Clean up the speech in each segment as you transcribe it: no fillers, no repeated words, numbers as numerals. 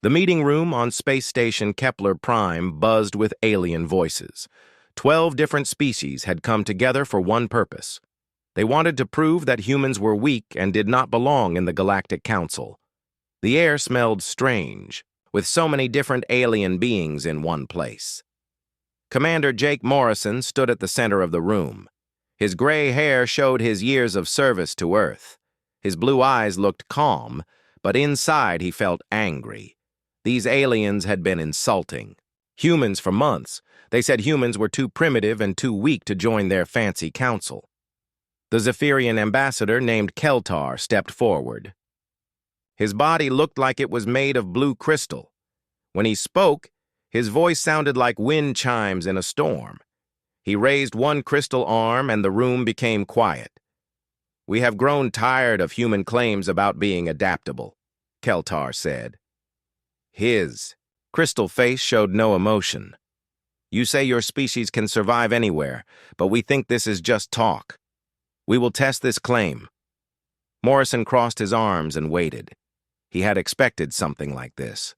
The meeting room on Space Station Kepler Prime buzzed with alien voices. 12 different species had come together for one purpose. They wanted to prove that humans were weak and did not belong in the Galactic Council. The air smelled strange, with so many different alien beings in one place. Commander Jake Morrison stood at the center of the room. His gray hair showed his years of service to Earth. His blue eyes looked calm, but inside he felt angry. These aliens had been insulting humans for months. They said humans were too primitive and too weak to join their fancy council. The Zephyrian ambassador named Keltar stepped forward. His body looked like it was made of blue crystal. When he spoke, his voice sounded like wind chimes in a storm. He raised one crystal arm and the room became quiet. "We have grown tired of human claims about being adaptable," Keltar said. His crystal face showed no emotion. "You say your species can survive anywhere, but we think this is just talk. We will test this claim." Morrison crossed his arms and waited. He had expected something like this.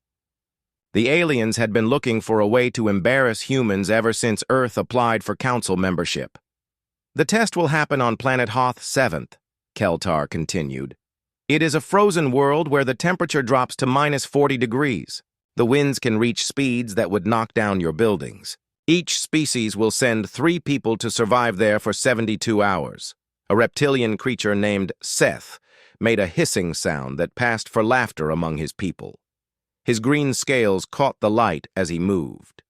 The aliens had been looking for a way to embarrass humans ever since Earth applied for council membership. "The test will happen on planet Hoth 7th, Keltar continued. "It is a frozen world where the temperature drops to -40 degrees. The winds can reach speeds that would knock down your buildings. Each species will send 3 people to survive there for 72 hours. A reptilian creature named Seth made a hissing sound that passed for laughter among his people. His green scales caught the light as he moved.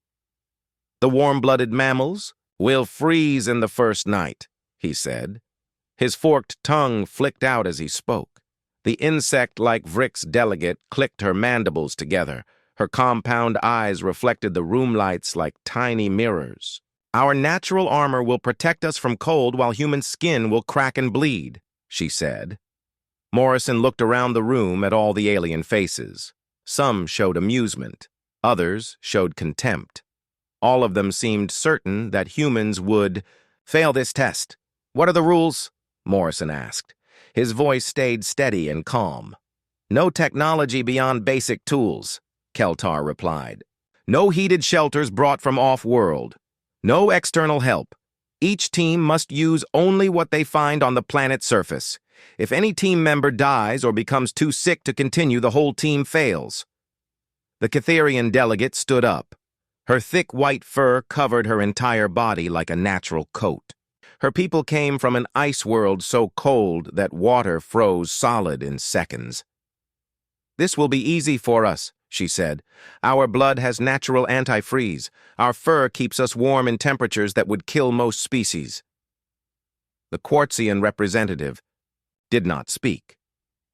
"The warm-blooded mammals will freeze in the first night," he said. His forked tongue flicked out as he spoke. The insect-like Vrix delegate clicked her mandibles together. Her compound eyes reflected the room lights like tiny mirrors. "Our natural armor will protect us from cold while human skin will crack and bleed," she said. Morrison looked around the room at all the alien faces. Some showed amusement. Others showed contempt. All of them seemed certain that humans would fail this test. "What are the rules?" Morrison asked. His voice stayed steady and calm. "No technology beyond basic tools," Keltar replied. "No heated shelters brought from off-world. No external help. Each team must use only what they find on the planet's surface. If any team member dies or becomes too sick to continue, the whole team fails." The Catherian delegate stood up. Her thick white fur covered her entire body like a natural coat. Her people came from an ice world so cold that water froze solid in seconds. "This will be easy for us," she said. "Our blood has natural antifreeze. Our fur keeps us warm in temperatures that would kill most species." The Quartzian representative did not speak.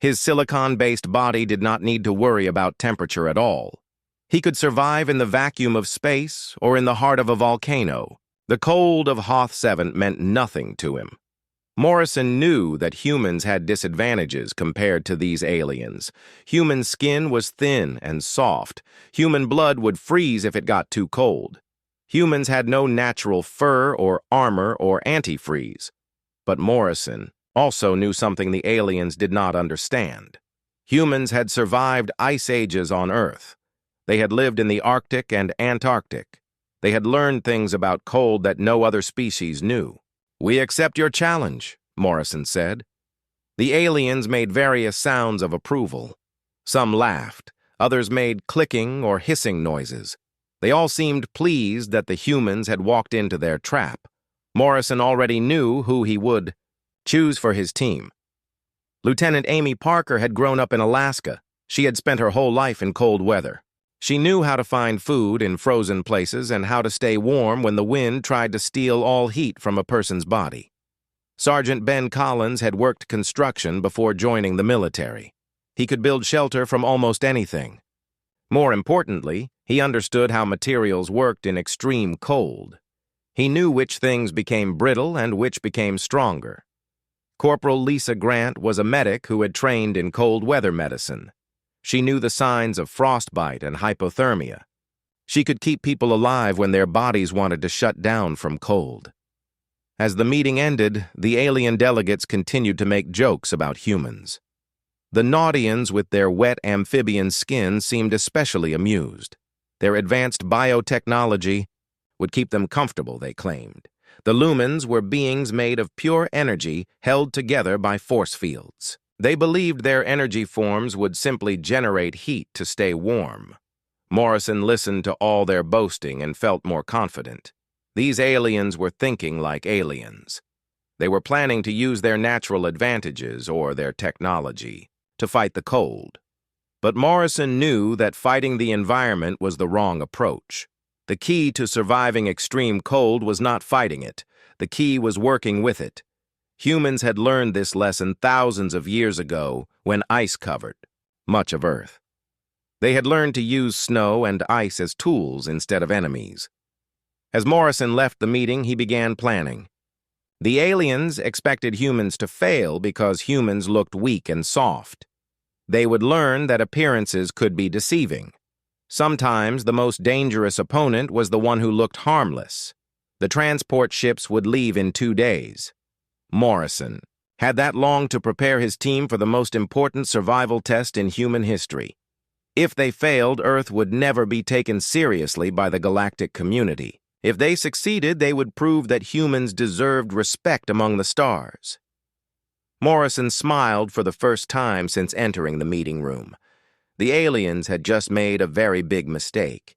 His silicon-based body did not need to worry about temperature at all. He could survive in the vacuum of space or in the heart of a volcano. The cold of Hoth 7 meant nothing to him. Morrison knew that humans had disadvantages compared to these aliens. Human skin was thin and soft. Human blood would freeze if it got too cold. Humans had no natural fur or armor or antifreeze. But Morrison also knew something the aliens did not understand. Humans had survived ice ages on Earth. They had lived in the Arctic and Antarctic. They had learned things about cold that no other species knew. "We accept your challenge," Morrison said. The aliens made various sounds of approval. Some laughed. Others made clicking or hissing noises. They all seemed pleased that the humans had walked into their trap. Morrison already knew who he would choose for his team. Lieutenant Amy Parker had grown up in Alaska. She had spent her whole life in cold weather. She knew how to find food in frozen places and how to stay warm when the wind tried to steal all heat from a person's body. Sergeant Ben Collins had worked construction before joining the military. He could build shelter from almost anything. More importantly, he understood how materials worked in extreme cold. He knew which things became brittle and which became stronger. Corporal Lisa Grant was a medic who had trained in cold weather medicine. She knew the signs of frostbite and hypothermia. She could keep people alive when their bodies wanted to shut down from cold. As the meeting ended, the alien delegates continued to make jokes about humans. The Naudians with their wet amphibian skin seemed especially amused. Their advanced biotechnology would keep them comfortable, they claimed. The Lumens were beings made of pure energy held together by force fields. They believed their energy forms would simply generate heat to stay warm. Morrison listened to all their boasting and felt more confident. These aliens were thinking like aliens. They were planning to use their natural advantages, or their technology, to fight the cold. But Morrison knew that fighting the environment was the wrong approach. The key to surviving extreme cold was not fighting it. The key was working with it. Humans had learned this lesson thousands of years ago when ice covered much of Earth. They had learned to use snow and ice as tools instead of enemies. As Morrison left the meeting, he began planning. The aliens expected humans to fail because humans looked weak and soft. They would learn that appearances could be deceiving. Sometimes the most dangerous opponent was the one who looked harmless. The transport ships would leave in 2 days. Morrison had that long to prepare his team for the most important survival test in human history. If they failed, Earth would never be taken seriously by the galactic community. If they succeeded, they would prove that humans deserved respect among the stars. Morrison smiled for the first time since entering the meeting room. The aliens had just made a very big mistake.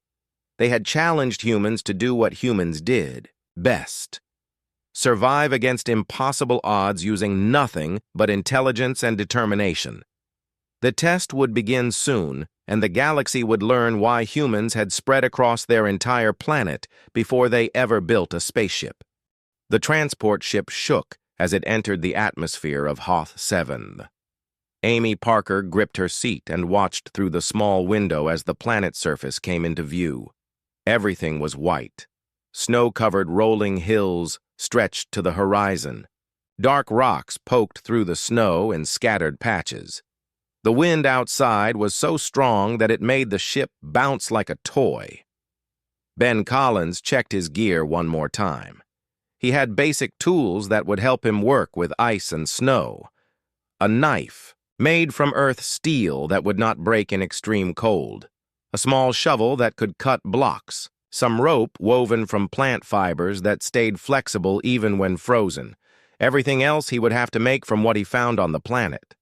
They had challenged humans to do what humans did best: survive against impossible odds using nothing but intelligence and determination. The test would begin soon, and the galaxy would learn why humans had spread across their entire planet before they ever built a spaceship. The transport ship shook as it entered the atmosphere of Hoth 7. Amy Parker gripped her seat and watched through the small window as the planet's surface came into view. Everything was white. Snow-covered rolling hills stretched to the horizon. Dark rocks poked through the snow in scattered patches. The wind outside was so strong that it made the ship bounce like a toy. Ben Collins checked his gear one more time. He had basic tools that would help him work with ice and snow. A knife, made from earth steel that would not break in extreme cold. A small shovel that could cut blocks. Some rope woven from plant fibers that stayed flexible even when frozen. Everything else he would have to make from what he found on the planet.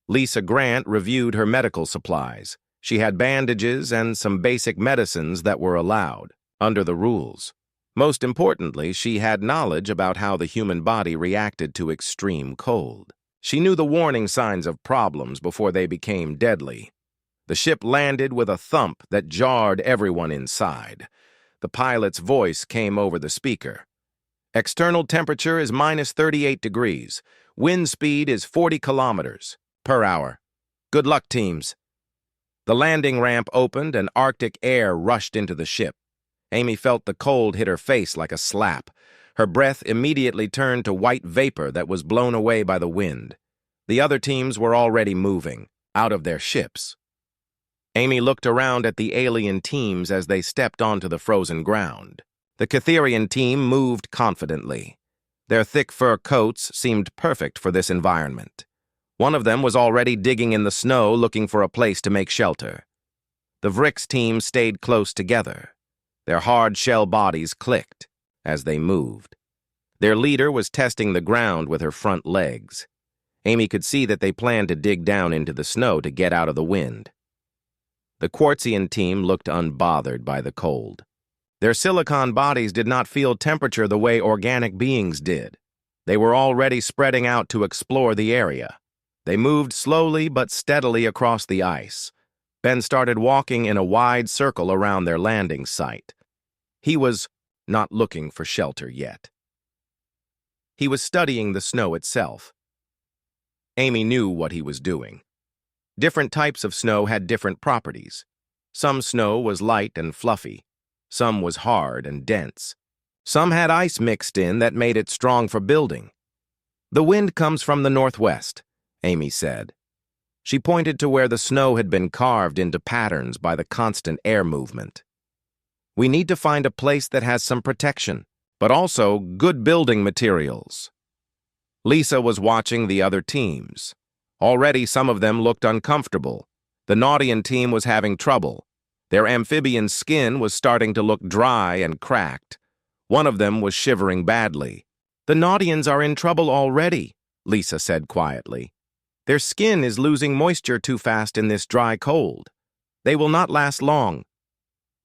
Lisa Grant reviewed her medical supplies. She had bandages and some basic medicines that were allowed, under the rules. Most importantly, she had knowledge about how the human body reacted to extreme cold. She knew the warning signs of problems before they became deadly. The ship landed with a thump that jarred everyone inside. The pilot's voice came over the speaker. External temperature is minus 38 degrees. Wind speed is 40 kilometers per hour. Good luck, teams. The landing ramp opened and Arctic air rushed into the ship. Amy felt the cold hit her face like a slap. Her breath immediately turned to white vapor that was blown away by the wind. The other teams were already moving, out of their ships. Amy looked around at the alien teams as they stepped onto the frozen ground. The Catherian team moved confidently. Their thick fur coats seemed perfect for this environment. One of them was already digging in the snow looking for a place to make shelter. The Vrix team stayed close together. Their hard shell bodies clicked as they moved. Their leader was testing the ground with her front legs. Amy could see that they planned to dig down into the snow to get out of the wind. The Quartzian team looked unbothered by the cold. Their silicon bodies did not feel temperature the way organic beings did. They were already spreading out to explore the area. They moved slowly but steadily across the ice. Ben started walking in a wide circle around their landing site. He was not looking for shelter yet. He was studying the snow itself. Amy knew what he was doing. Different types of snow had different properties. Some snow was light and fluffy. Some was hard and dense. Some had ice mixed in that made it strong for building. "The wind comes from the northwest," Amy said. She pointed to where the snow had been carved into patterns by the constant air movement. "We need to find a place that has some protection, but also good building materials." Lisa was watching the other teams. Already some of them looked uncomfortable. The Naudian team was having trouble. Their amphibian skin was starting to look dry and cracked. One of them was shivering badly. "The Naudians are in trouble already," Lisa said quietly. "Their skin is losing moisture too fast in this dry cold. They will not last long."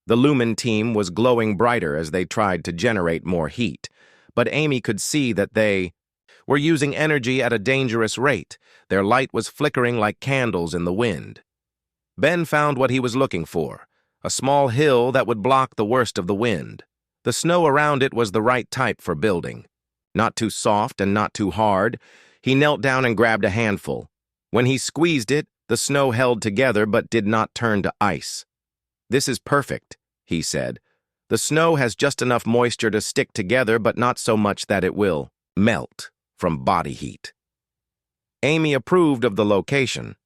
The Lumen team was glowing brighter as they tried to generate more heat, but Amy could see that they were using energy at a dangerous rate. Their light was flickering like candles in the wind. Ben found what he was looking for, a small hill that would block the worst of the wind. The snow around it was the right type for building. Not too soft and not too hard. He knelt down and grabbed a handful. When he squeezed it, the snow held together but did not turn to ice. "This is perfect," he said. "The snow has just enough moisture to stick together, but not so much that it will melt from body heat." Amy approved of the location.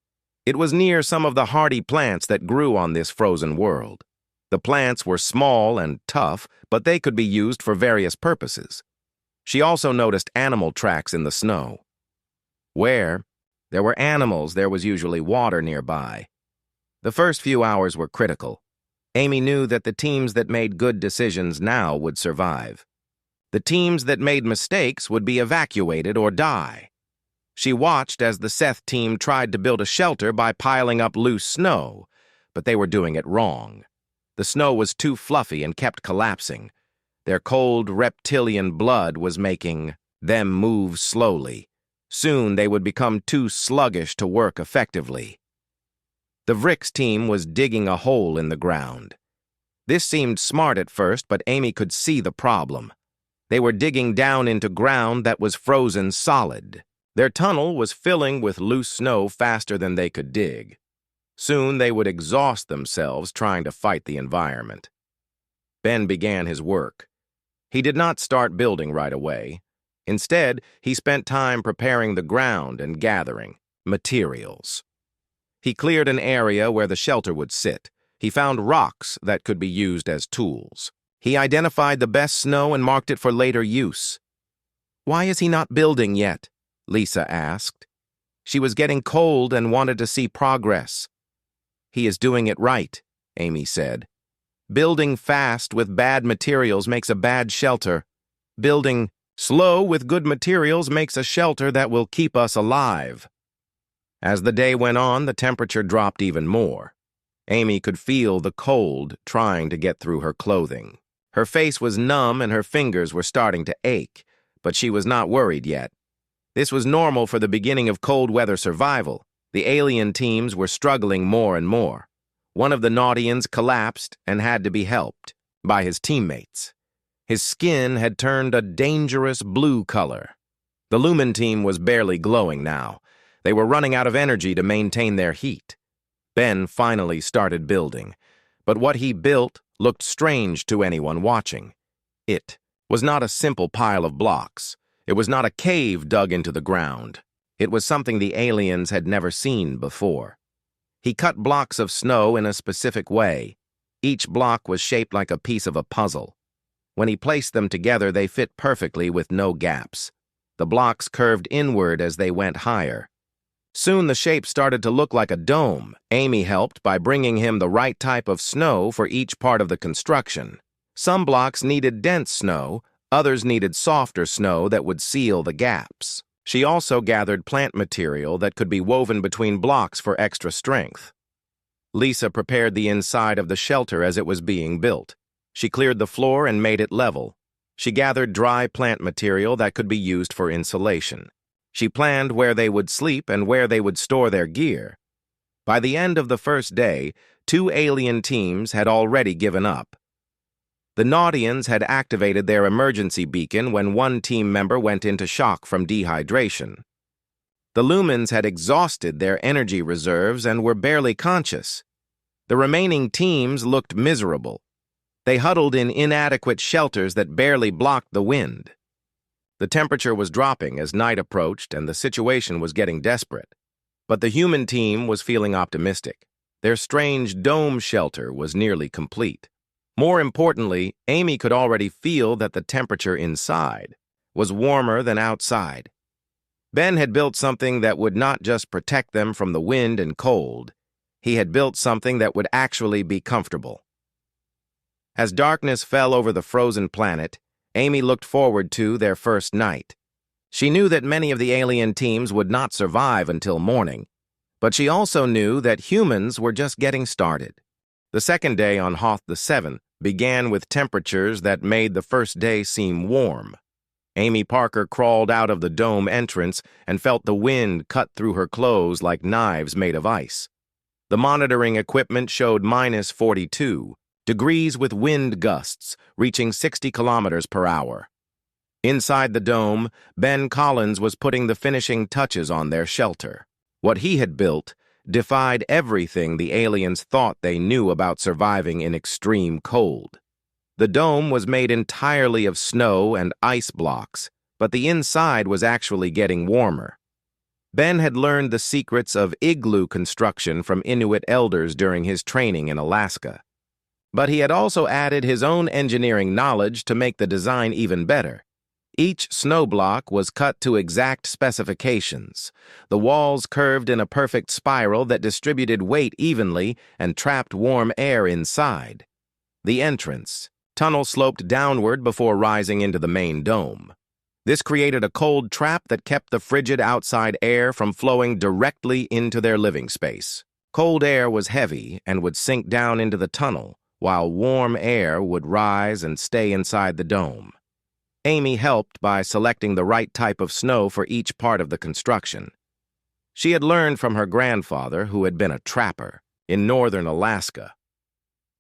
It was near some of the hardy plants that grew on this frozen world. The plants were small and tough, but they could be used for various purposes. She also noticed animal tracks in the snow. Where there were animals, there was usually water nearby. The first few hours were critical. Amy knew that the teams that made good decisions now would survive. The teams that made mistakes would be evacuated or die. She watched as the Seth team tried to build a shelter by piling up loose snow, but they were doing it wrong. The snow was too fluffy and kept collapsing. Their cold reptilian blood was making them move slowly. Soon they would become too sluggish to work effectively. The Vrix team was digging a hole in the ground. This seemed smart at first, but Amy could see the problem. They were digging down into ground that was frozen solid. Their tunnel was filling with loose snow faster than they could dig. Soon they would exhaust themselves trying to fight the environment. Ben began his work. He did not start building right away. Instead, he spent time preparing the ground and gathering materials. He cleared an area where the shelter would sit. He found rocks that could be used as tools. He identified the best snow and marked it for later use. "Why is he not building yet?" Lisa asked. She was getting cold and wanted to see progress. "He is doing it right," Amy said. "Building fast with bad materials makes a bad shelter. Building slow with good materials makes a shelter that will keep us alive." As the day went on, the temperature dropped even more. Amy could feel the cold trying to get through her clothing. Her face was numb and her fingers were starting to ache, but she was not worried yet. This was normal for the beginning of cold weather survival. The alien teams were struggling more and more. One of the Naudians collapsed and had to be helped by his teammates. His skin had turned a dangerous blue color. The Lumen team was barely glowing now. They were running out of energy to maintain their heat. Ben finally started building, but what he built looked strange to anyone watching. It was not a simple pile of blocks. It was not a cave dug into the ground. It was something the aliens had never seen before. He cut blocks of snow in a specific way. Each block was shaped like a piece of a puzzle. When he placed them together, they fit perfectly with no gaps. The blocks curved inward as they went higher. Soon the shape started to look like a dome. Amy helped by bringing him the right type of snow for each part of the construction. Some blocks needed dense snow, others needed softer snow that would seal the gaps. She also gathered plant material that could be woven between blocks for extra strength. Lisa prepared the inside of the shelter as it was being built. She cleared the floor and made it level. She gathered dry plant material that could be used for insulation. She planned where they would sleep and where they would store their gear. By the end of the first day, 2 alien teams had already given up. The Naudians had activated their emergency beacon when one team member went into shock from dehydration. The Lumens had exhausted their energy reserves and were barely conscious. The remaining teams looked miserable. They huddled in inadequate shelters that barely blocked the wind. The temperature was dropping as night approached and the situation was getting desperate. But the human team was feeling optimistic. Their strange dome shelter was nearly complete. More importantly, Amy could already feel that the temperature inside was warmer than outside. Ben had built something that would not just protect them from the wind and cold. He had built something that would actually be comfortable. As darkness fell over the frozen planet, Amy looked forward to their first night. She knew that many of the alien teams would not survive until morning, but she also knew that humans were just getting started. The second day on Hoth the 7th began with temperatures that made the first day seem warm. Amy Parker crawled out of the dome entrance and felt the wind cut through her clothes like knives made of ice. The monitoring equipment showed minus 42 degrees with wind gusts reaching 60 kilometers per hour. Inside the dome, Ben Collins was putting the finishing touches on their shelter. What he had built defied everything the aliens thought they knew about surviving in extreme cold. The dome was made entirely of snow and ice blocks, but the inside was actually getting warmer. Ben had learned the secrets of igloo construction from Inuit elders during his training in Alaska. But he had also added his own engineering knowledge to make the design even better. Each snow block was cut to exact specifications. The walls curved in a perfect spiral that distributed weight evenly and trapped warm air inside. The entrance tunnel sloped downward before rising into the main dome. This created a cold trap that kept the frigid outside air from flowing directly into their living space. Cold air was heavy and would sink down into the tunnel, while warm air would rise and stay inside the dome. Amy helped by selecting the right type of snow for each part of the construction. She had learned from her grandfather, who had been a trapper in northern Alaska.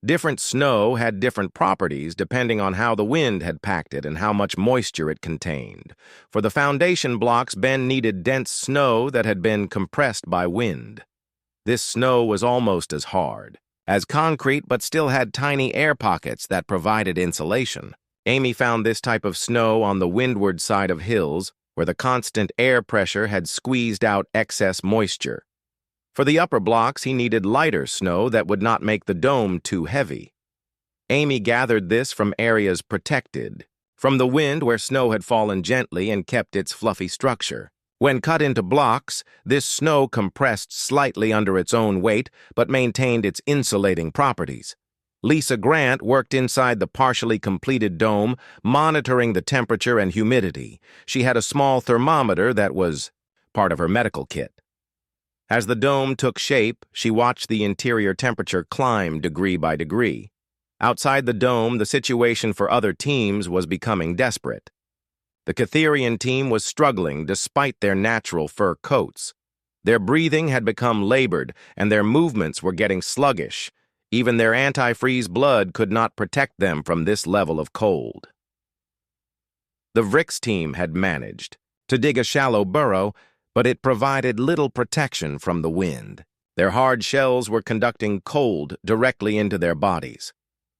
Different snow had different properties depending on how the wind had packed it and how much moisture it contained. For the foundation blocks, Ben needed dense snow that had been compressed by wind. This snow was almost as hard as concrete, but still had tiny air pockets that provided insulation. Amy found this type of snow on the windward side of hills, where the constant air pressure had squeezed out excess moisture. For the upper blocks, he needed lighter snow that would not make the dome too heavy. Amy gathered this from areas protected from the wind where snow had fallen gently and kept its fluffy structure. When cut into blocks, this snow compressed slightly under its own weight but maintained its insulating properties. Lisa Grant worked inside the partially completed dome, monitoring the temperature and humidity. She had a small thermometer that was part of her medical kit. As the dome took shape, she watched the interior temperature climb degree by degree. Outside the dome, the situation for other teams was becoming desperate. The Catherian team was struggling despite their natural fur coats. Their breathing had become labored, and their movements were getting sluggish. Even their antifreeze blood could not protect them from this level of cold. The Vrix team had managed to dig a shallow burrow, but it provided little protection from the wind. Their hard shells were conducting cold directly into their bodies.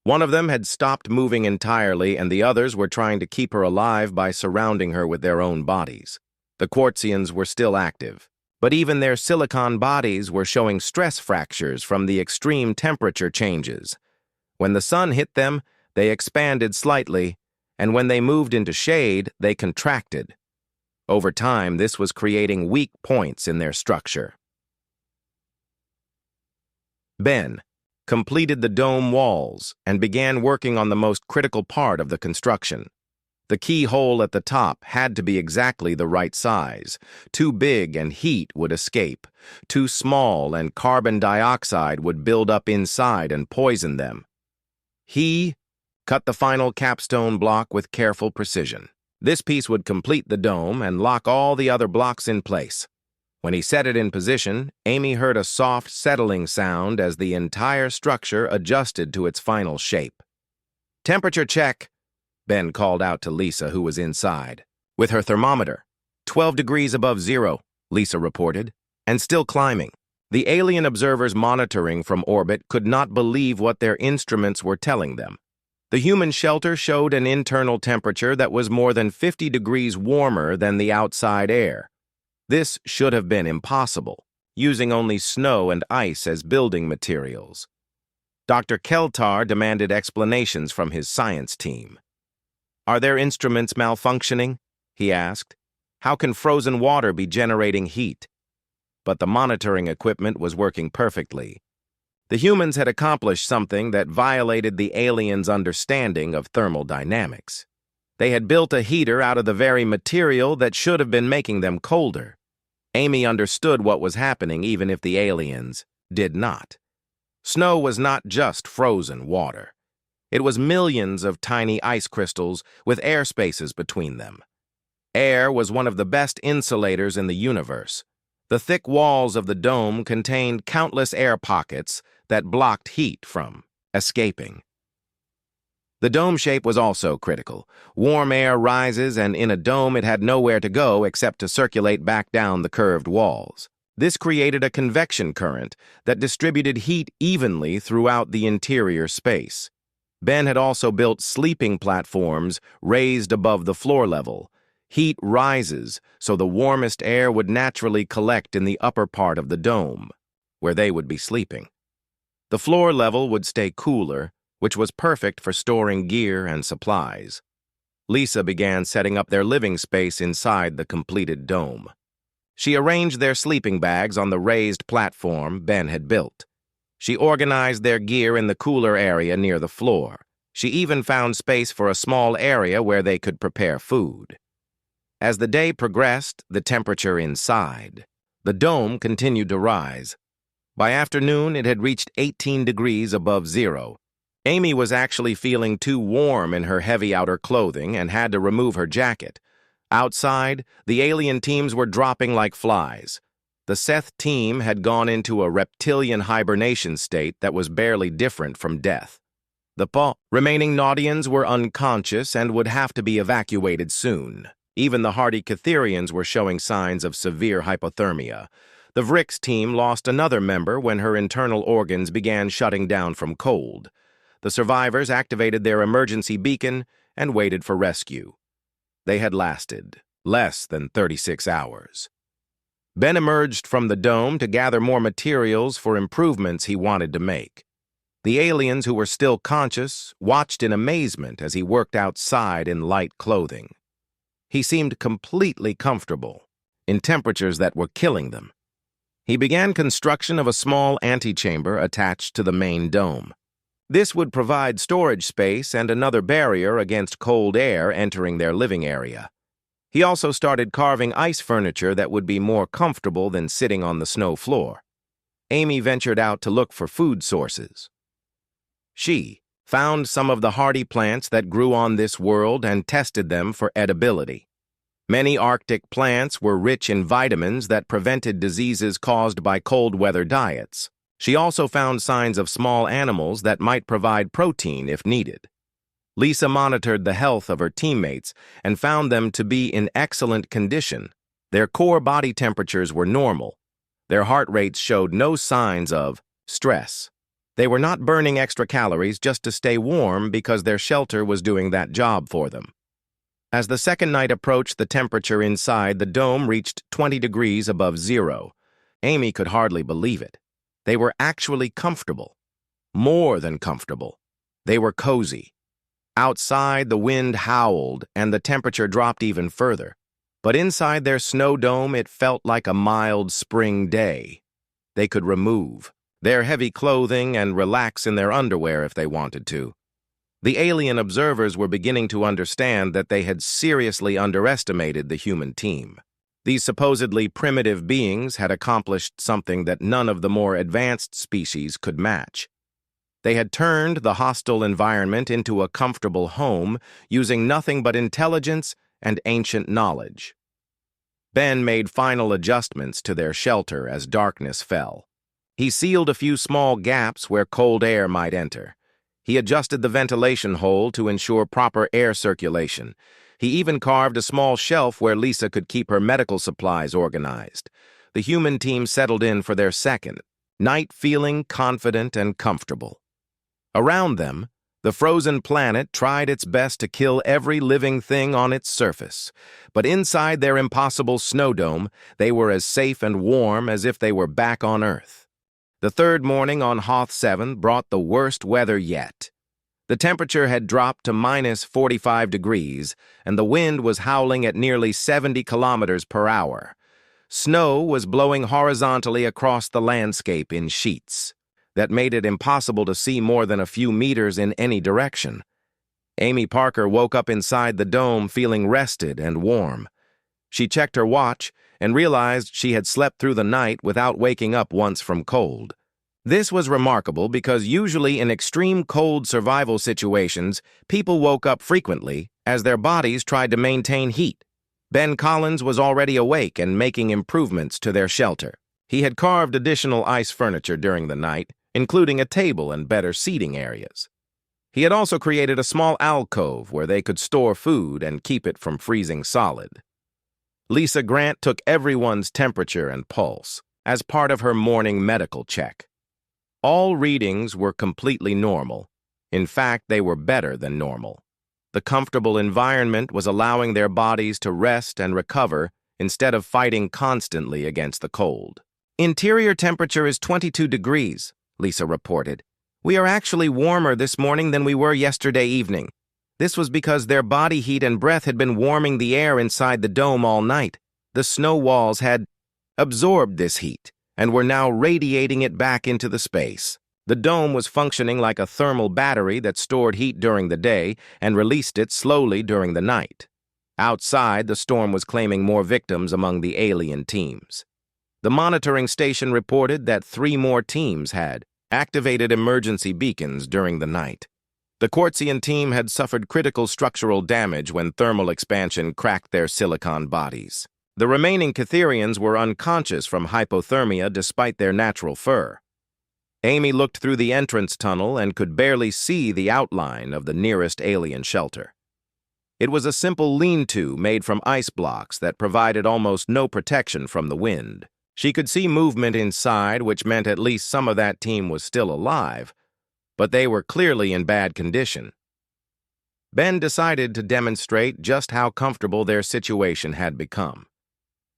One of them had stopped moving entirely, and the others were trying to keep her alive by surrounding her with their own bodies. The Quartzians were still active, but even their silicon bodies were showing stress fractures from the extreme temperature changes. When the sun hit them, they expanded slightly, and when they moved into shade, they contracted. Over time, this was creating weak points in their structure. Ben completed the dome walls and began working on the most critical part of the construction. The keyhole at the top had to be exactly the right size. Too big and heat would escape. Too small and carbon dioxide would build up inside and poison them. He cut the final capstone block with careful precision. This piece would complete the dome and lock all the other blocks in place. When he set it in position, Amy heard a soft, settling sound as the entire structure adjusted to its final shape. "Temperature check," Ben called out to Lisa, who was inside. With her thermometer, 12 degrees above zero, Lisa reported, and still climbing. The alien observers monitoring from orbit could not believe what their instruments were telling them. The human shelter showed an internal temperature that was more than 50 degrees warmer than the outside air. This should have been impossible, using only snow and ice as building materials. Dr. Keltar demanded explanations from his science team. "Are their instruments malfunctioning?" he asked. How can frozen water be generating heat? But the monitoring equipment was working perfectly. The humans had accomplished something that violated the aliens' understanding of thermodynamics. They had built a heater out of the very material that should have been making them colder. Amy understood what was happening even if the aliens did not. Snow was not just frozen water. It was millions of tiny ice crystals with air spaces between them. Air was one of the best insulators in the universe. The thick walls of the dome contained countless air pockets that blocked heat from escaping. The dome shape was also critical. Warm air rises, and in a dome it had nowhere to go except to circulate back down the curved walls. This created a convection current that distributed heat evenly throughout the interior space. Ben had also built sleeping platforms raised above the floor level. Heat rises, so the warmest air would naturally collect in the upper part of the dome, where they would be sleeping. The floor level would stay cooler, which was perfect for storing gear and supplies. Lisa began setting up their living space inside the completed dome. She arranged their sleeping bags on the raised platform Ben had built. She organized their gear in the cooler area near the floor. She even found space for a small area where they could prepare food. As the day progressed, the temperature inside the dome continued to rise. By afternoon, it had reached 18 degrees above zero. Amy was actually feeling too warm in her heavy outer clothing and had to remove her jacket. Outside, the alien teams were dropping like flies. The Seth team had gone into a reptilian hibernation state that was barely different from death. The remaining Naudians were unconscious and would have to be evacuated soon. Even the hardy Catherians were showing signs of severe hypothermia. The Vrix team lost another member when her internal organs began shutting down from cold. The survivors activated their emergency beacon and waited for rescue. They had lasted less than 36 hours. Ben emerged from the dome to gather more materials for improvements he wanted to make. The aliens, who were still conscious, watched in amazement as he worked outside in light clothing. He seemed completely comfortable, in temperatures that were killing them. He began construction of a small antechamber attached to the main dome. This would provide storage space and another barrier against cold air entering their living area. He also started carving ice furniture that would be more comfortable than sitting on the snow floor. Amy ventured out to look for food sources. She found some of the hardy plants that grew on this world and tested them for edibility. Many Arctic plants were rich in vitamins that prevented diseases caused by cold weather diets. She also found signs of small animals that might provide protein if needed. Lisa monitored the health of her teammates and found them to be in excellent condition. Their core body temperatures were normal. Their heart rates showed no signs of stress. They were not burning extra calories just to stay warm because their shelter was doing that job for them. As the second night approached, the temperature inside the dome reached 20 degrees above zero. Amy could hardly believe it. They were actually comfortable. More than comfortable. They were cozy. Outside, the wind howled, and the temperature dropped even further. But inside their snow dome, it felt like a mild spring day. They could remove their heavy clothing and relax in their underwear if they wanted to. The alien observers were beginning to understand that they had seriously underestimated the human team. These supposedly primitive beings had accomplished something that none of the more advanced species could match. They had turned the hostile environment into a comfortable home using nothing but intelligence and ancient knowledge. Ben made final adjustments to their shelter as darkness fell. He sealed a few small gaps where cold air might enter. He adjusted the ventilation hole to ensure proper air circulation. He even carved a small shelf where Lisa could keep her medical supplies organized. The human team settled in for their second night, feeling confident and comfortable. Around them, the frozen planet tried its best to kill every living thing on its surface. But inside their impossible snow dome, they were as safe and warm as if they were back on Earth. The third morning on Hoth 7 brought the worst weather yet. The temperature had dropped to minus 45 degrees, and the wind was howling at nearly 70 kilometers per hour. Snow was blowing horizontally across the landscape in sheets that made it impossible to see more than a few meters in any direction. Amy Parker woke up inside the dome feeling rested and warm. She checked her watch and realized she had slept through the night without waking up once from cold. This was remarkable because usually in extreme cold survival situations, people woke up frequently as their bodies tried to maintain heat. Ben Collins was already awake and making improvements to their shelter. He had carved additional ice furniture during the night, including a table and better seating areas. He had also created a small alcove where they could store food and keep it from freezing solid. Lisa Grant took everyone's temperature and pulse as part of her morning medical check. All readings were completely normal. In fact, they were better than normal. The comfortable environment was allowing their bodies to rest and recover instead of fighting constantly against the cold. "Interior temperature is 22 degrees, Lisa reported. "We are actually warmer this morning than we were yesterday evening. This was because their body heat and breath had been warming the air inside the dome all night. The snow walls had absorbed this heat and were now radiating it back into the space. The dome was functioning like a thermal battery that stored heat during the day and released it slowly during the night. Outside, the storm was claiming more victims among the alien teams. The monitoring station reported that 3 more teams had activated emergency beacons during the night. The Quartzian team had suffered critical structural damage when thermal expansion cracked their silicon bodies. The remaining Catherians were unconscious from hypothermia despite their natural fur. Amy looked through the entrance tunnel and could barely see the outline of the nearest alien shelter. It was a simple lean-to made from ice blocks that provided almost no protection from the wind. She could see movement inside, which meant at least some of that team was still alive, but they were clearly in bad condition. Ben decided to demonstrate just how comfortable their situation had become.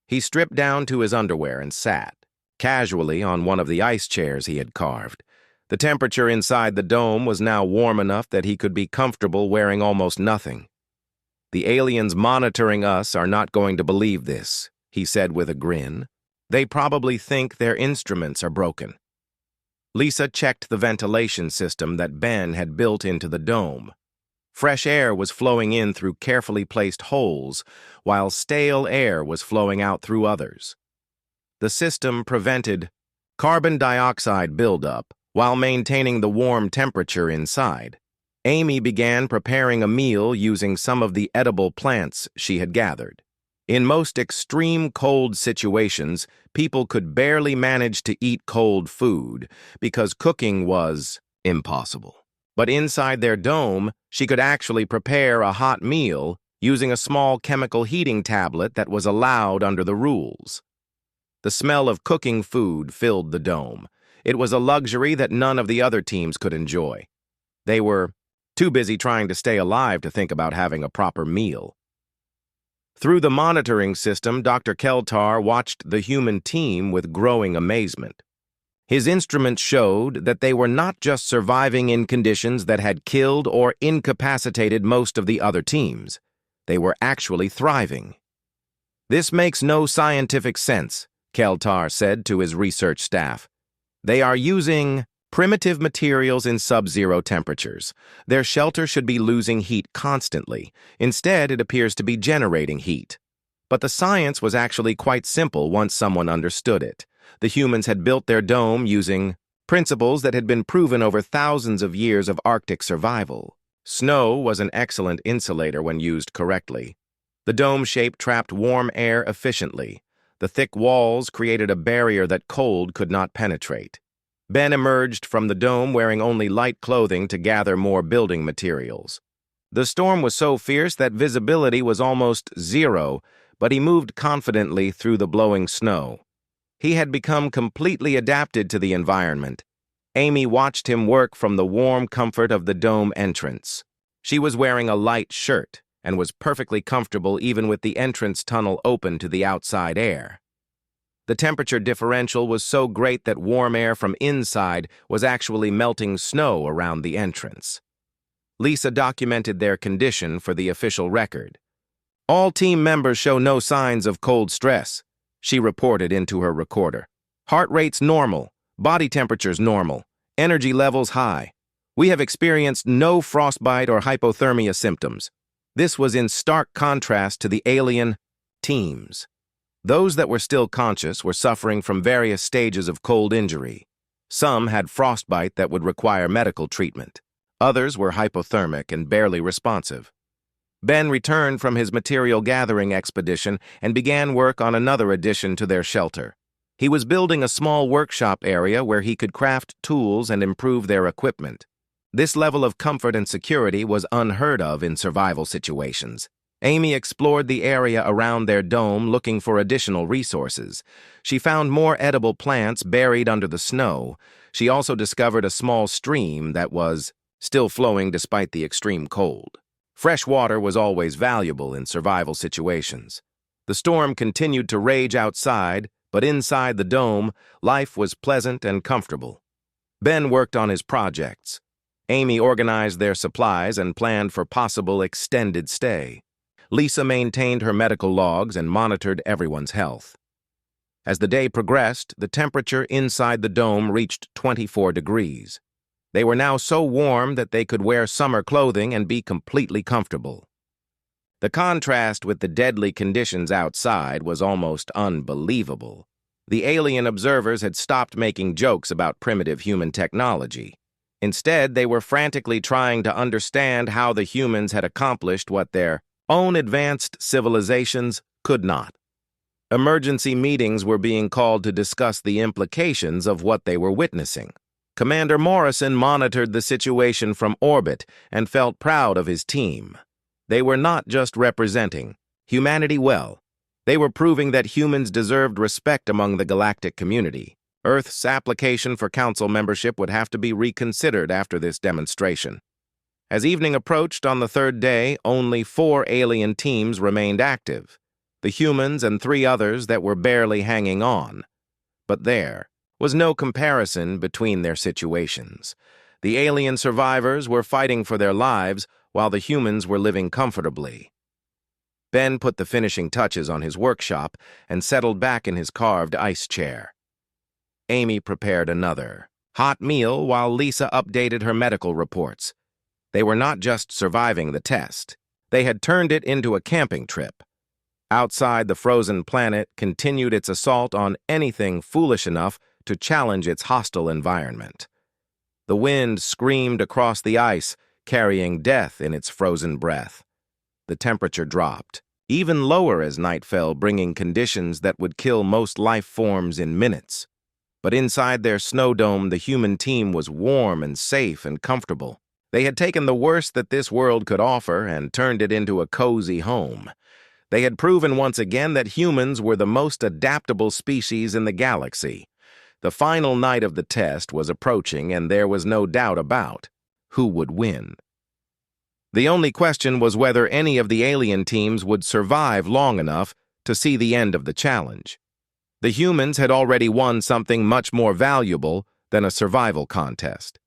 He stripped down to his underwear and sat, casually on one of the ice chairs he had carved. The temperature inside the dome was now warm enough that he could be comfortable wearing almost nothing. "The aliens monitoring us are not going to believe this," he said with a grin. "They probably think their instruments are broken." Lisa checked the ventilation system that Ben had built into the dome. Fresh air was flowing in through carefully placed holes, while stale air was flowing out through others. The system prevented carbon dioxide buildup while maintaining the warm temperature inside. Amy began preparing a meal using some of the edible plants she had gathered. In most extreme cold situations, people could barely manage to eat cold food because cooking was impossible. But inside their dome, she could actually prepare a hot meal using a small chemical heating tablet that was allowed under the rules. The smell of cooking food filled the dome. It was a luxury that none of the other teams could enjoy. They were too busy trying to stay alive to think about having a proper meal. Through the monitoring system, Dr. Keltar watched the human team with growing amazement. His instruments showed that they were not just surviving in conditions that had killed or incapacitated most of the other teams. They were actually thriving. "This makes no scientific sense," Keltar said to his research staff. "They are using primitive materials in sub-zero temperatures. Their shelter should be losing heat constantly. Instead, it appears to be generating heat." But the science was actually quite simple once someone understood it. The humans had built their dome using principles that had been proven over thousands of years of Arctic survival. Snow was an excellent insulator when used correctly. The dome shape trapped warm air efficiently. The thick walls created a barrier that cold could not penetrate. Ben emerged from the dome wearing only light clothing to gather more building materials. The storm was so fierce that visibility was almost zero, but he moved confidently through the blowing snow. He had become completely adapted to the environment. Amy watched him work from the warm comfort of the dome entrance. She was wearing a light shirt and was perfectly comfortable even with the entrance tunnel open to the outside air. The temperature differential was so great that warm air from inside was actually melting snow around the entrance. Lisa documented their condition for the official record. All team members show no signs of cold stress, she reported into her recorder. Heart rate's normal, body temperature's normal, energy levels high. We have experienced no frostbite or hypothermia symptoms. This was in stark contrast to the alien teams. Those that were still conscious were suffering from various stages of cold injury. Some had frostbite that would require medical treatment. Others were hypothermic and barely responsive. Ben returned from his material gathering expedition and began work on another addition to their shelter. He was building a small workshop area where he could craft tools and improve their equipment. This level of comfort and security was unheard of in survival situations. Amy explored the area around their dome looking for additional resources. She found more edible plants buried under the snow. She also discovered a small stream that was still flowing despite the extreme cold. Fresh water was always valuable in survival situations. The storm continued to rage outside, but inside the dome, life was pleasant and comfortable. Ben worked on his projects. Amy organized their supplies and planned for possible extended stay. Lisa maintained her medical logs and monitored everyone's health. As the day progressed, the temperature inside the dome reached 24 degrees. They were now so warm that they could wear summer clothing and be completely comfortable. The contrast with the deadly conditions outside was almost unbelievable. The alien observers had stopped making jokes about primitive human technology. Instead, they were frantically trying to understand how the humans had accomplished what their own advanced civilizations could not. Emergency meetings were being called to discuss the implications of what they were witnessing. Commander Morrison monitored the situation from orbit and felt proud of his team. They were not just representing humanity well. They were proving that humans deserved respect among the galactic community. Earth's application for council membership would have to be reconsidered after this demonstration. As evening approached on the third day, only 4 alien teams remained active. The humans and 3 others that were barely hanging on. But there was no comparison between their situations. The alien survivors were fighting for their lives, while the humans were living comfortably. Ben put the finishing touches on his workshop and settled back in his carved ice chair. Amy prepared another hot meal while Lisa updated her medical reports. They were not just surviving the test. They had turned it into a camping trip. Outside, the frozen planet continued its assault on anything foolish enough to challenge its hostile environment. The wind screamed across the ice, carrying death in its frozen breath. The temperature dropped, even lower as night fell, bringing conditions that would kill most life forms in minutes. But inside their snow dome, the human team was warm and safe and comfortable. They had taken the worst that this world could offer and turned it into a cozy home. They had proven once again that humans were the most adaptable species in the galaxy. The final night of the test was approaching, and there was no doubt about who would win. The only question was whether any of the alien teams would survive long enough to see the end of the challenge. The humans had already won something much more valuable than a survival contest.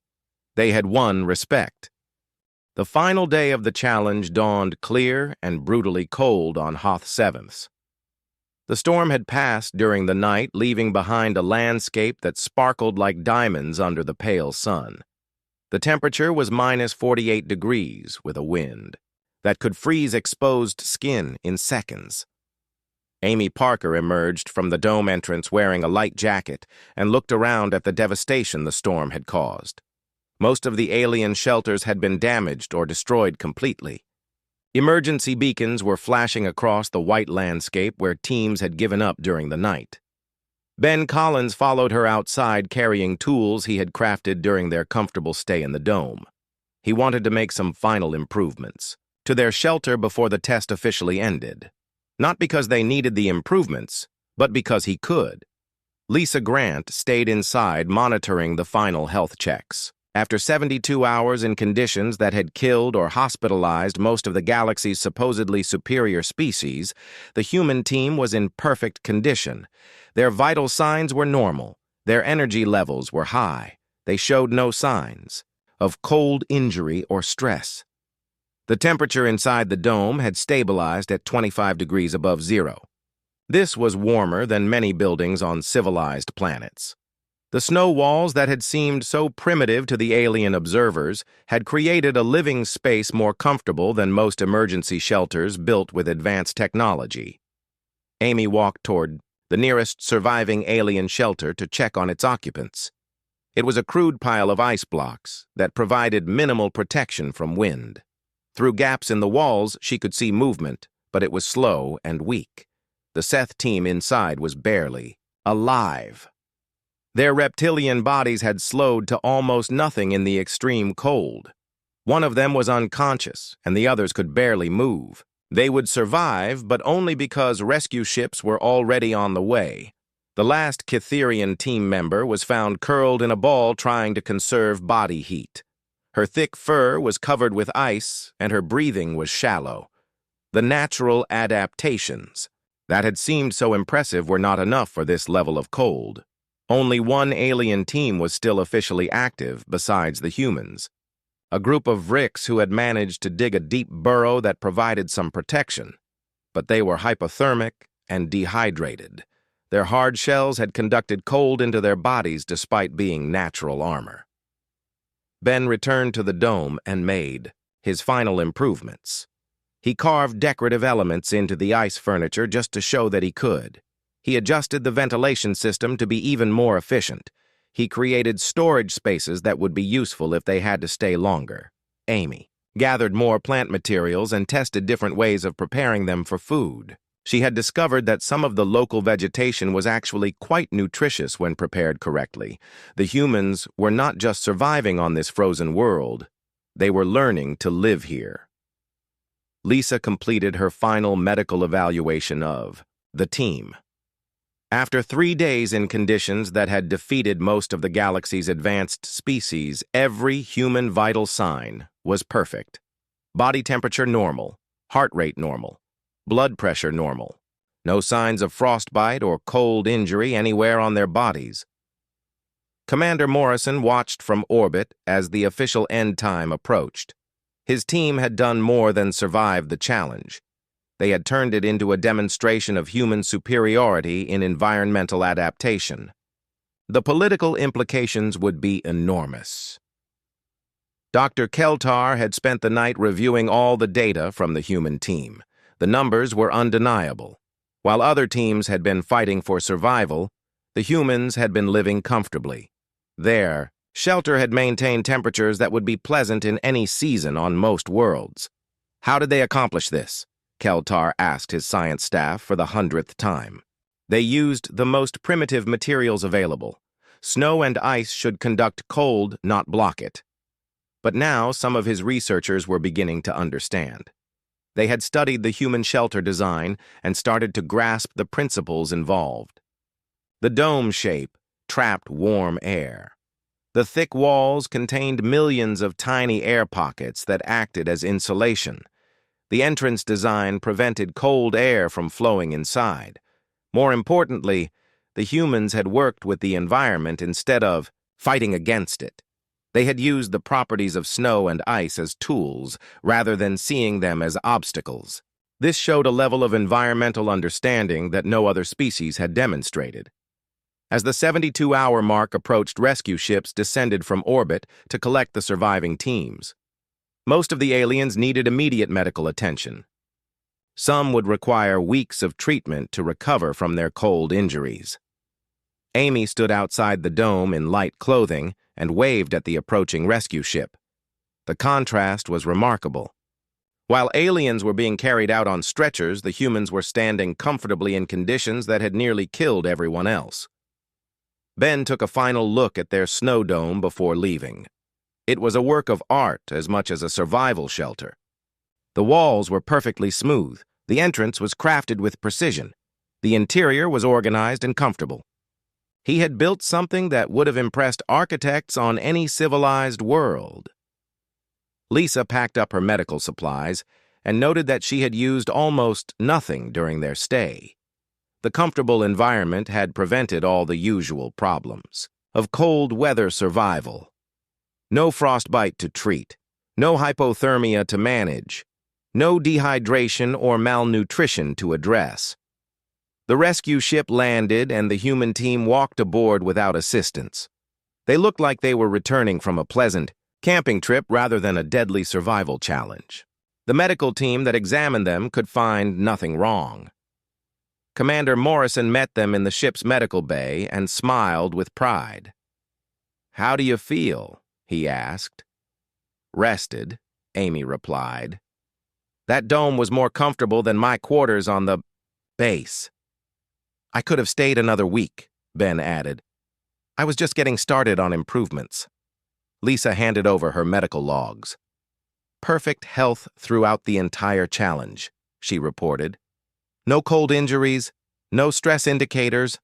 They had won respect. The final day of the challenge dawned clear and brutally cold on Hoth 7th. The storm had passed during the night, leaving behind a landscape that sparkled like diamonds under the pale sun. The temperature was minus 48 degrees with a wind that could freeze exposed skin in seconds. Amy Parker emerged from the dome entrance wearing a light jacket and looked around at the devastation the storm had caused. Most of the alien shelters had been damaged or destroyed completely. Emergency beacons were flashing across the white landscape where teams had given up during the night. Ben Collins followed her outside carrying tools he had crafted during their comfortable stay in the dome. He wanted to make some final improvements to their shelter before the test officially ended. Not because they needed the improvements, but because he could. Lisa Grant stayed inside monitoring the final health checks. After 72 hours in conditions that had killed or hospitalized most of the galaxy's supposedly superior species, the human team was in perfect condition. Their vital signs were normal. Their energy levels were high. They showed no signs of cold injury or stress. The temperature inside the dome had stabilized at 25 degrees above zero. This was warmer than many buildings on civilized planets. The snow walls that had seemed so primitive to the alien observers had created a living space more comfortable than most emergency shelters built with advanced technology. Amy walked toward the nearest surviving alien shelter to check on its occupants. It was a crude pile of ice blocks that provided minimal protection from wind. Through gaps in the walls, she could see movement, but it was slow and weak. The Seth team inside was barely alive. Their reptilian bodies had slowed to almost nothing in the extreme cold. One of them was unconscious, and the others could barely move. They would survive, but only because rescue ships were already on the way. The last Cytherian team member was found curled in a ball trying to conserve body heat. Her thick fur was covered with ice, and her breathing was shallow. The natural adaptations that had seemed so impressive were not enough for this level of cold. Only one alien team was still officially active besides the humans. A group of Vricks who had managed to dig a deep burrow that provided some protection. But they were hypothermic and dehydrated. Their hard shells had conducted cold into their bodies despite being natural armor. Ben returned to the dome and made his final improvements. He carved decorative elements into the ice furniture just to show that he could. He adjusted the ventilation system to be even more efficient. He created storage spaces that would be useful if they had to stay longer. Amy gathered more plant materials and tested different ways of preparing them for food. She had discovered that some of the local vegetation was actually quite nutritious when prepared correctly. The humans were not just surviving on this frozen world, they were learning to live here. Lisa completed her final medical evaluation of the team. After 3 days in conditions that had defeated most of the galaxy's advanced species, every human vital sign was perfect. Body temperature normal, heart rate normal, blood pressure normal. No signs of frostbite or cold injury anywhere on their bodies. Commander Morrison watched from orbit as the official end time approached. His team had done more than survive the challenge. They had turned it into a demonstration of human superiority in environmental adaptation. The political implications would be enormous. Dr. Keltar had spent the night reviewing all the data from the human team. The numbers were undeniable. While other teams had been fighting for survival, the humans had been living comfortably. Their shelter had maintained temperatures that would be pleasant in any season on most worlds. How did they accomplish this? Keltar asked his science staff for the 100th time. They used the most primitive materials available. Snow and ice should conduct cold, not block it. But now some of his researchers were beginning to understand. They had studied the human shelter design and started to grasp the principles involved. The dome shape trapped warm air. The thick walls contained millions of tiny air pockets that acted as insulation. The entrance design prevented cold air from flowing inside. More importantly, the humans had worked with the environment instead of fighting against it. They had used the properties of snow and ice as tools rather than seeing them as obstacles. This showed a level of environmental understanding that no other species had demonstrated. As the 72-hour mark approached, rescue ships descended from orbit to collect the surviving teams. Most of the aliens needed immediate medical attention. Some would require weeks of treatment to recover from their cold injuries. Amy stood outside the dome in light clothing and waved at the approaching rescue ship. The contrast was remarkable. While aliens were being carried out on stretchers, the humans were standing comfortably in conditions that had nearly killed everyone else. Ben took a final look at their snow dome before leaving. It was a work of art as much as a survival shelter. The walls were perfectly smooth. The entrance was crafted with precision. The interior was organized and comfortable. He had built something that would have impressed architects on any civilized world. Lisa packed up her medical supplies and noted that she had used almost nothing during their stay. The comfortable environment had prevented all the usual problems of cold weather survival. No frostbite to treat. No hypothermia to manage. No dehydration or malnutrition to address. The rescue ship landed and the human team walked aboard without assistance. They looked like they were returning from a pleasant camping trip rather than a deadly survival challenge. The medical team that examined them could find nothing wrong. Commander Morrison met them in the ship's medical bay and smiled with pride. "How do you feel?" he asked. "Rested," Amy replied. "That dome was more comfortable than my quarters on the base." "I could have stayed another week," Ben added. "I was just getting started on improvements." Lisa handed over her medical logs. "Perfect health throughout the entire challenge," she reported. "No cold injuries, no stress indicators,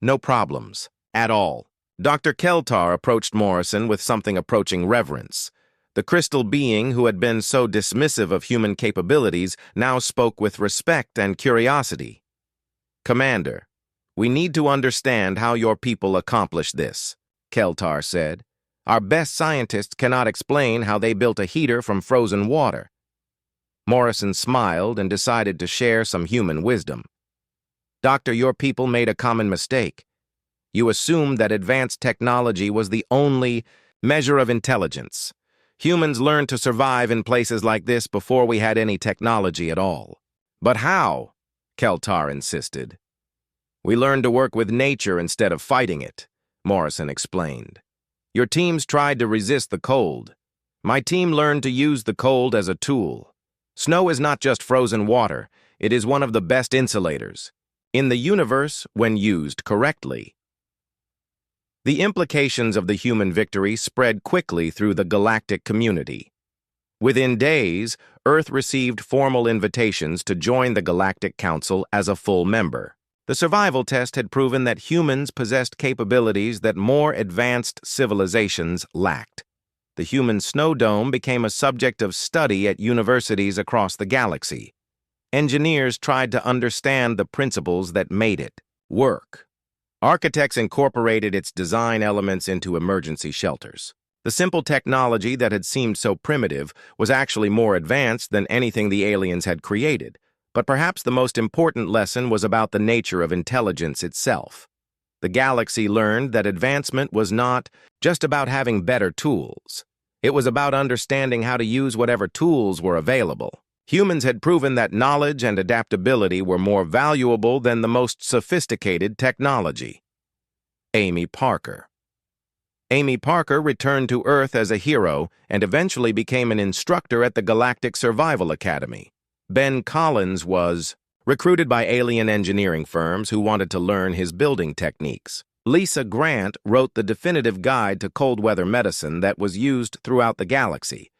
no problems at all." Dr. Keltar approached Morrison with something approaching reverence. The crystal being who had been so dismissive of human capabilities now spoke with respect and curiosity. "Commander, we need to understand how your people accomplished this," Keltar said. "Our best scientists cannot explain how they built a heater from frozen water." Morrison smiled and decided to share some human wisdom. "Doctor, your people made a common mistake. You assumed that advanced technology was the only measure of intelligence. Humans learned to survive in places like this before we had any technology at all." "But how?" Keltar insisted. "We learned to work with nature instead of fighting it," Morrison explained. "Your teams tried to resist the cold. My team learned to use the cold as a tool. Snow is not just frozen water, it is one of the best insulators in the universe when used correctly." The implications of the human victory spread quickly through the galactic community. Within days, Earth received formal invitations to join the Galactic Council as a full member. The survival test had proven that humans possessed capabilities that more advanced civilizations lacked. The human snow dome became a subject of study at universities across the galaxy. Engineers tried to understand the principles that made it work. Architects incorporated its design elements into emergency shelters. The simple technology that had seemed so primitive was actually more advanced than anything the aliens had created. But perhaps the most important lesson was about the nature of intelligence itself. The galaxy learned that advancement was not just about having better tools. It was about understanding how to use whatever tools were available. Humans had proven that knowledge and adaptability were more valuable than the most sophisticated technology. Amy Parker. Amy Parker returned to Earth as a hero and eventually became an instructor at the Galactic Survival Academy. Ben Collins was recruited by alien engineering firms who wanted to learn his building techniques. Lisa Grant wrote the definitive guide to cold weather medicine that was used throughout the galaxy.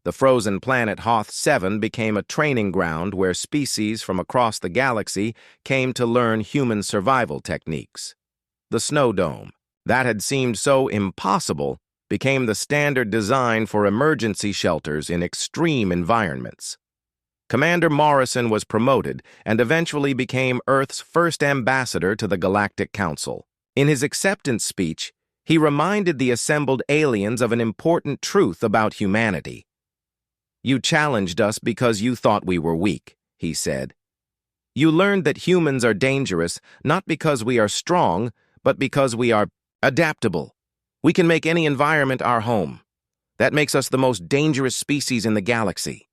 The frozen planet Hoth 7 became a training ground where species from across the galaxy came to learn human survival techniques. The Snow Dome, that had seemed so impossible, became the standard design for emergency shelters in extreme environments. Commander Morrison was promoted and eventually became Earth's first ambassador to the Galactic Council. In his acceptance speech, he reminded the assembled aliens of an important truth about humanity. "You challenged us because you thought we were weak," he said. "You learned that humans are dangerous not because we are strong, but because we are adaptable. We can make any environment our home. That makes us the most dangerous species in the galaxy."